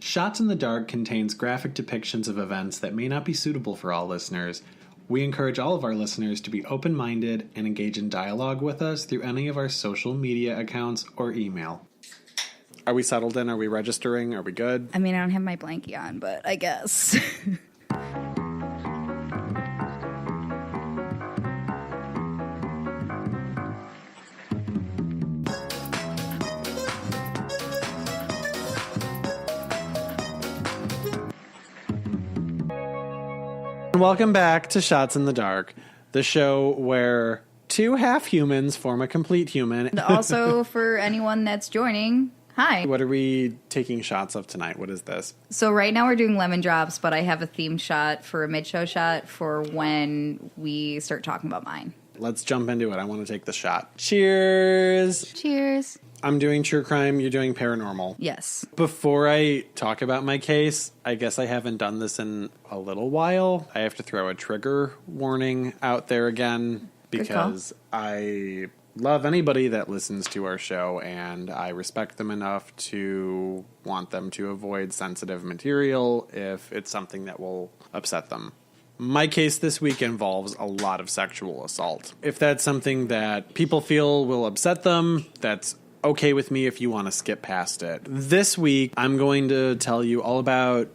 Shots in the Dark contains graphic depictions of events that may not be suitable for all listeners. We encourage all of our listeners to be open-minded and engage in dialogue with us through any of our social media accounts or email. Are we settled in? Are we registering? Are we good? I mean, I don't have my blankie on, but I guess. Welcome back to Shots in the Dark, the show where two half-humans form a complete human. And also, for anyone that's joining, hi. What are we taking shots of tonight? What is this? So right now we're doing lemon drops, but I have a themed shot for a mid-show shot for when we start talking about mine. Let's jump into it. I want to take the shot. Cheers! Cheers. I'm doing true crime. You're doing paranormal. Yes. Before I talk about my case, I guess I haven't done this in a little while. I have to throw a trigger warning out there again because I love anybody that listens to our show and I respect them enough to want them to avoid sensitive material if it's something that will upset them. My case this week involves a lot of sexual assault. If that's something that people feel will upset them, that's okay with me if you want to skip past it. This week, I'm going to tell you all about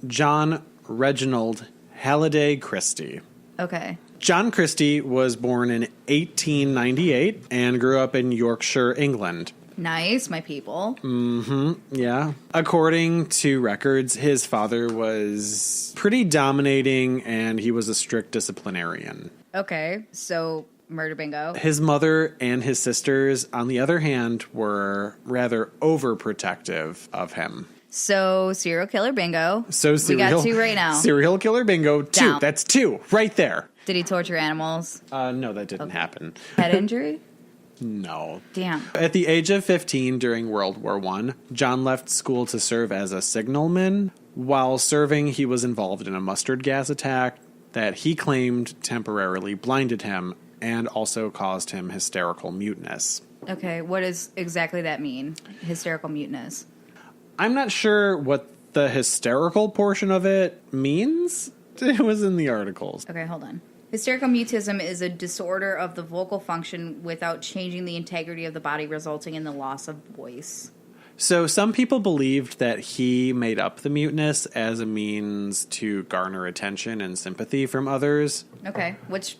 John Reginald Halliday Christie. Okay. John Christie was born in 1898 and grew up in Yorkshire, England. Nice, my people. Mm-hmm, yeah. According to records, his father was pretty dominating and he was a strict disciplinarian. Okay, so murder bingo. His mother and his sisters, on the other hand, were rather overprotective of him. So serial killer bingo. We got two right now. Serial killer bingo. Two. Down. That's two right there. Did he torture animals? No, that didn't happen. Head injury? No. Damn. At the age of 15 during World War I, John left school to serve as a signalman. While serving, he was involved in a mustard gas attack that he claimed temporarily blinded him and also caused him hysterical muteness. Okay, what does exactly that mean? Hysterical muteness. I'm not sure what the hysterical portion of it means. It was in the articles. Okay, hold on. Hysterical mutism is a disorder of the vocal function without changing the integrity of the body, resulting in the loss of voice. So some people believed that he made up the muteness as a means to garner attention and sympathy from others. Okay, which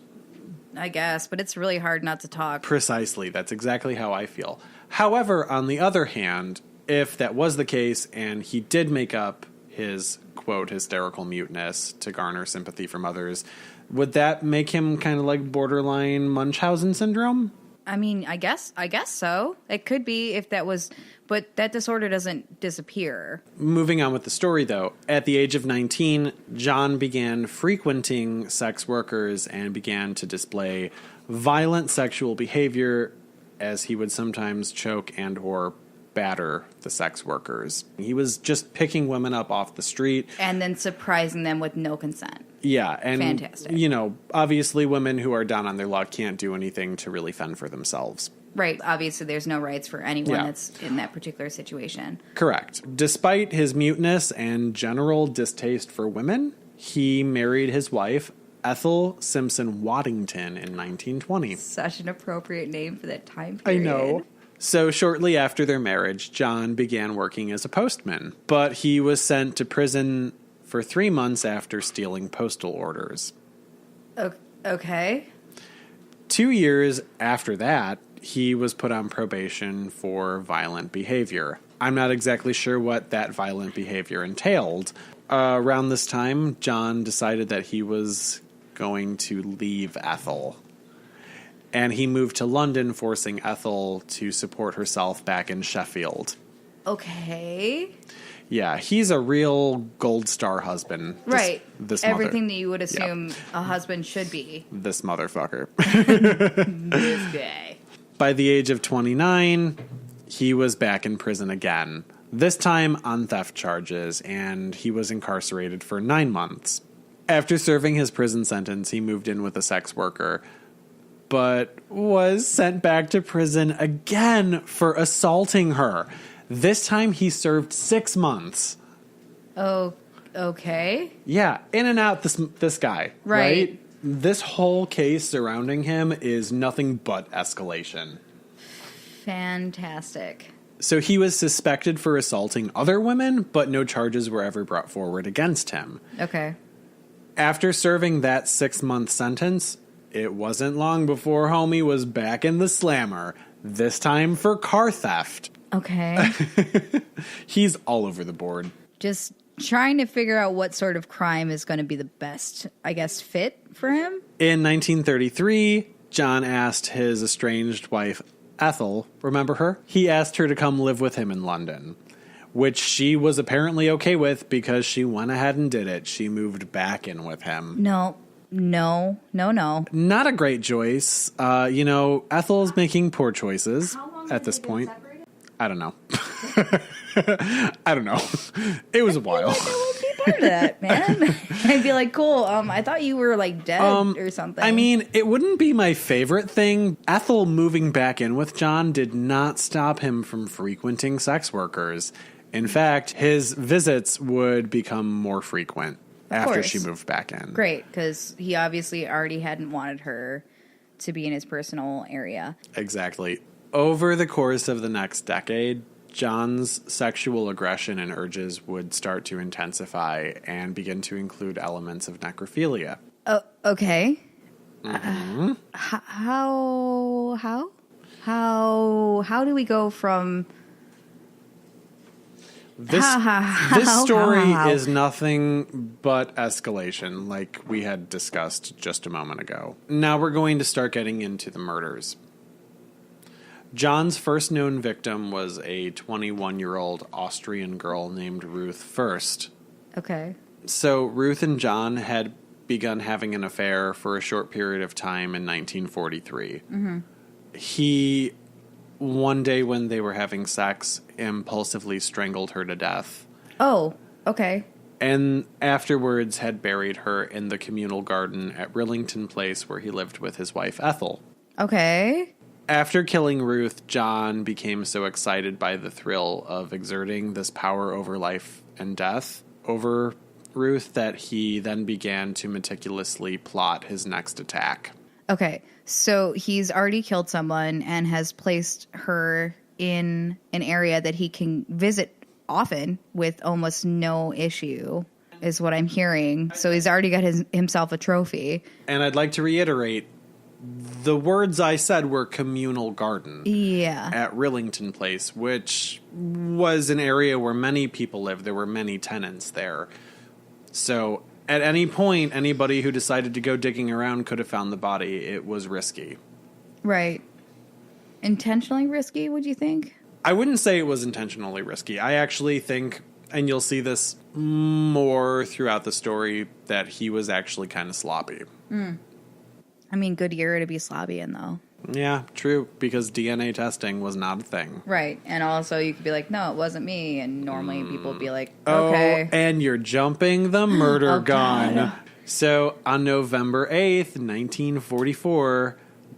I guess, but it's really hard not to talk. Precisely. That's exactly how I feel. However, on the other hand, if that was the case and he did make up his, quote, hysterical muteness to garner sympathy from others, would that make him kind of like borderline Munchausen syndrome? I mean, I guess so. It could be if that was, but that disorder doesn't disappear. Moving on with the story, though, at the age of 19, John began frequenting sex workers and began to display violent sexual behavior as he would sometimes choke and or batter the sex workers. He was just picking women up off the street. And then surprising them with no consent. Yeah, and, fantastic. You know, obviously women who are down on their luck can't do anything to really fend for themselves. Right. Obviously, there's no rights for anyone that's in that particular situation. Correct. Despite his muteness and general distaste for women, he married his wife, Ethel Simpson Waddington, in 1920. Such an appropriate name for that time period. I know. So shortly after their marriage, John began working as a postman, but he was sent to prison for 3 months after stealing postal orders. Okay. 2 years after that, he was put on probation for violent behavior. I'm not exactly sure what that violent behavior entailed. Around this time, John decided that he was going to leave Ethel. And he moved to London, forcing Ethel to support herself back in Sheffield. Okay. Yeah, he's a real gold star husband. Right. This everything that you would assume a husband should be. This motherfucker. This guy. By the age of 29, he was back in prison again. This time on theft charges, and he was incarcerated for 9 months. After serving his prison sentence, he moved in with a sex worker, but was sent back to prison again for assaulting her. This time he served 6 months. Oh, okay. Yeah, in and out this guy, right? This whole case surrounding him is nothing but escalation. Fantastic. So he was suspected for assaulting other women, but no charges were ever brought forward against him. Okay. After serving that 6-month sentence, it wasn't long before homie was back in the slammer, this time for car theft. Okay. He's all over the board. Just trying to figure out what sort of crime is going to be the best, I guess, fit for him. In 1933, John asked his estranged wife, Ethel, remember her? He asked her to come live with him in London, which she was apparently okay with because she went ahead and did it. She moved back in with him. No. Not a great choice. Ethel's making poor choices at this point. I don't know. I don't know. It was a while. I would be part of that, man. I'd be like, cool. I thought you were like dead or something. I mean, it wouldn't be my favorite thing. Ethel moving back in with John did not stop him from frequenting sex workers. In fact, his visits would become more frequent after she moved back in. Great, because he obviously already hadn't wanted her to be in his personal area. Exactly. Over the course of the next decade, John's sexual aggression and urges would start to intensify and begin to include elements of necrophilia. Oh, okay. Mm-hmm. How do we go from this story is nothing but escalation, like we had discussed just a moment ago. Now we're going to start getting into the murders. John's first known victim was a 21-year-old Austrian girl named Ruth First. Okay. So Ruth and John had begun having an affair for a short period of time in 1943. Mm-hmm. He, one day when they were having sex, impulsively strangled her to death. Oh, okay. And afterwards had buried her in the communal garden at Rillington Place where he lived with his wife Ethel. Okay. After killing Ruth, John became so excited by the thrill of exerting this power over life and death over Ruth that he then began to meticulously plot his next attack. Okay, so he's already killed someone and has placed her in an area that he can visit often with almost no issue, is what I'm hearing. So he's already got himself a trophy. And I'd like to reiterate, the words I said were communal garden. Yeah. At Rillington Place, which was an area where many people lived. There were many tenants there. So at any point, anybody who decided to go digging around could have found the body. It was risky. Right. Intentionally risky, would you think? I wouldn't say it was intentionally risky. I actually think, and you'll see this more throughout the story, that he was actually kind of sloppy. I mean, good year to be sloppy in, though. Yeah, true, because DNA testing was not a thing. Right, and also you could be like, no, it wasn't me, and normally people would be like, okay. Oh, and you're jumping the murder gun. God. So, on November 8th, 1944,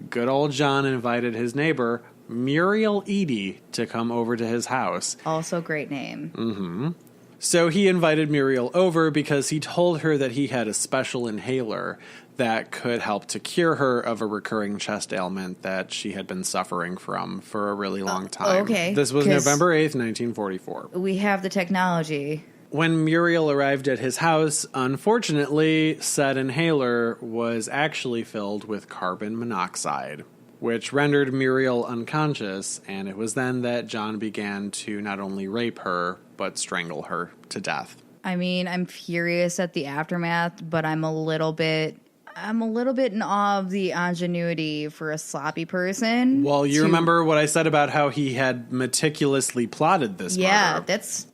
good old John invited his neighbor, Muriel Eady, to come over to his house. Also great name. Mm-hmm. So he invited Muriel over because he told her that he had a special inhaler that could help to cure her of a recurring chest ailment that she had been suffering from for a really long time. Okay. This was November 8th, 1944. We have the technology. When Muriel arrived at his house, unfortunately, said inhaler was actually filled with carbon monoxide, which rendered Muriel unconscious, and it was then that John began to not only rape her, but strangle her to death. I mean, I'm furious at the aftermath, but I'm a little bit in awe of the ingenuity for a sloppy person. Well, you remember what I said about how he had meticulously plotted this murder. Yeah, that's...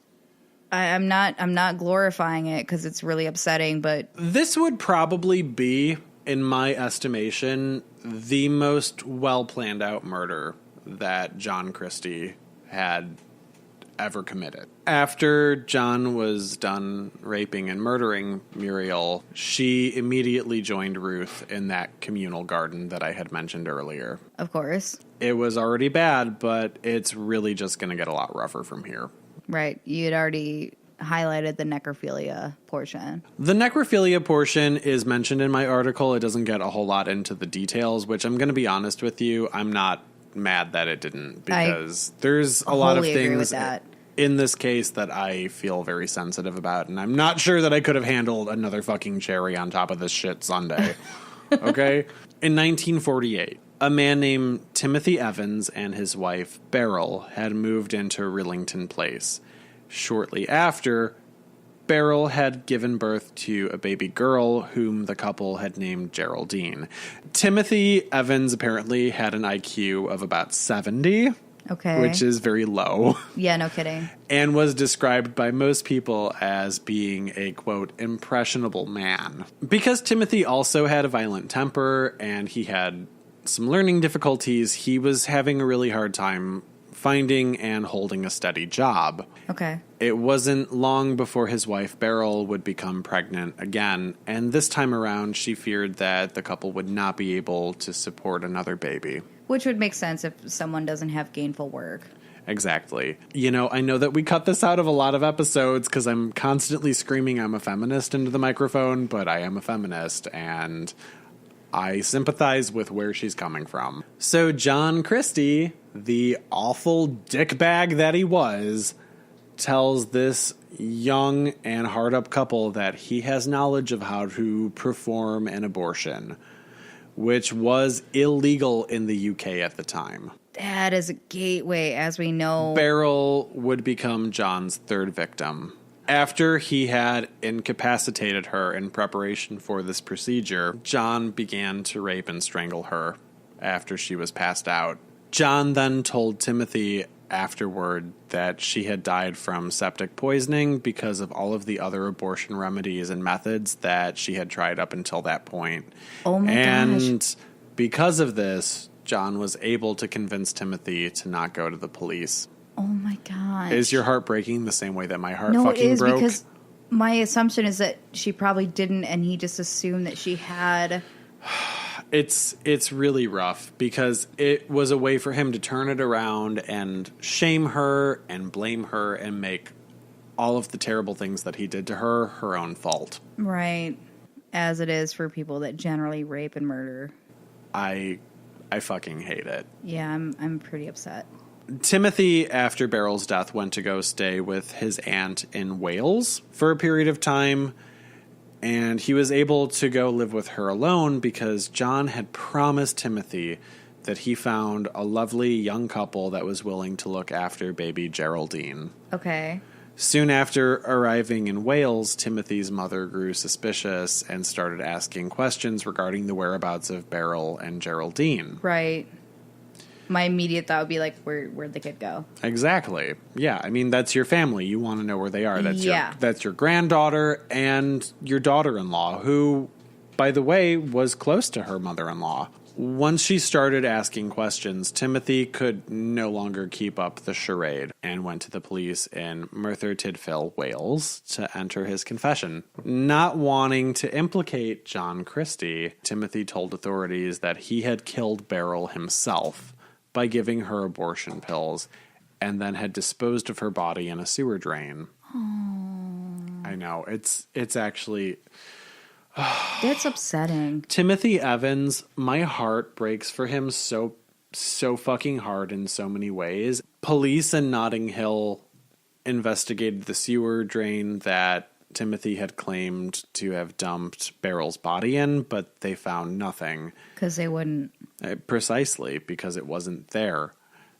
I'm not glorifying it because it's really upsetting, but... This would probably be, in my estimation, the most well-planned out murder that John Christie had ever committed. After John was done raping and murdering Muriel, she immediately joined Ruth in that communal garden that I had mentioned earlier. Of course. It was already bad, but it's really just going to get a lot rougher from here. Right. You'd already highlighted the necrophilia portion. The necrophilia portion is mentioned in my article. It doesn't get a whole lot into the details, which I'm going to be honest with you, I'm not mad that it didn't, because there's a lot of things in this case that I feel very sensitive about, and I'm not sure that I could have handled another fucking cherry on top of this shit sundae. Okay? In 1948, a man named Timothy Evans and his wife, Beryl, had moved into Rillington Place. Shortly after, Beryl had given birth to a baby girl whom the couple had named Geraldine. Timothy Evans apparently had an IQ of about 70. Okay. Which is very low. Yeah, no kidding. And was described by most people as being a, quote, impressionable man. Because Timothy also had a violent temper and he had some learning difficulties, he was having a really hard time finding and holding a steady job. Okay. It wasn't long before his wife Beryl would become pregnant again, and this time around she feared that the couple would not be able to support another baby. Which would make sense if someone doesn't have gainful work. Exactly. You know, I know that we cut this out of a lot of episodes because I'm constantly screaming I'm a feminist into the microphone, but I am a feminist, and I sympathize with where she's coming from. So John Christie, the awful dickbag that he was, tells this young and hard-up couple that he has knowledge of how to perform an abortion, which was illegal in the UK at the time. That is a gateway, as we know. Beryl would become John's third victim. After he had incapacitated her in preparation for this procedure, John began to rape and strangle her after she was passed out. John then told Timothy afterward that she had died from septic poisoning because of all of the other abortion remedies and methods that she had tried up until that point. Oh my gosh. And because of this, John was able to convince Timothy to not go to the police. Oh my gosh. Is your heart breaking the same way that my heart fucking broke? No, it is, because my assumption is that she probably didn't, and he just assumed that she had. It's really rough because it was a way for him to turn it around and shame her and blame her and make all of the terrible things that he did to her her own fault. Right. As it is for people that generally rape and murder. I fucking hate it. Yeah, I'm pretty upset. Timothy, after Beryl's death, went to go stay with his aunt in Wales for a period of time. And he was able to go live with her alone because John had promised Timothy that he found a lovely young couple that was willing to look after baby Geraldine. Okay. Soon after arriving in Wales, Timothy's mother grew suspicious and started asking questions regarding the whereabouts of Beryl and Geraldine. Right. My immediate thought would be like, where'd the kid go? Exactly. Yeah, I mean, that's your family. You want to know where they are. That's your granddaughter and your daughter-in-law, who, by the way, was close to her mother-in-law. Once she started asking questions, Timothy could no longer keep up the charade and went to the police in Merthyr Tydfil, Wales, to enter his confession. Not wanting to implicate John Christie, Timothy told authorities that he had killed Beryl himself by giving her abortion pills and then had disposed of her body in a sewer drain. Aww. I know. It's actually... That's upsetting. Timothy Evans, my heart breaks for him so fucking hard in so many ways. Police in Notting Hill investigated the sewer drain that Timothy had claimed to have dumped Beryl's body in, but they found nothing. Because they wouldn't. Precisely, because it wasn't there.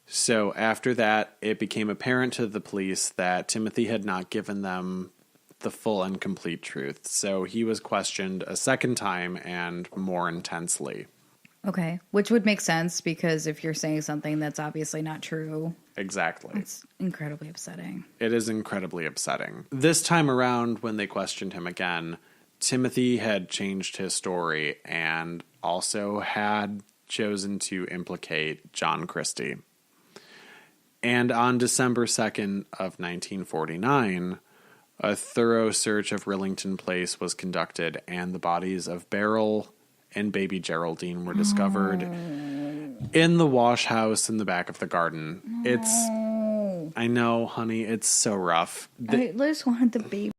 So after that, it became apparent to the police that Timothy had not given them the full and complete truth. So he was questioned a second time and more intensely. Okay, which would make sense because if you're saying something that's obviously not true. Exactly. It's incredibly upsetting. It is incredibly upsetting. This time around, when they questioned him again, Timothy had changed his story and also had chosen to implicate John Christie. And on December 2nd of 1949, a thorough search of Rillington Place was conducted, and the bodies of Beryl and baby Geraldine were discovered in the wash house in the back of the garden. I know, honey. It's so rough. I just wanted the baby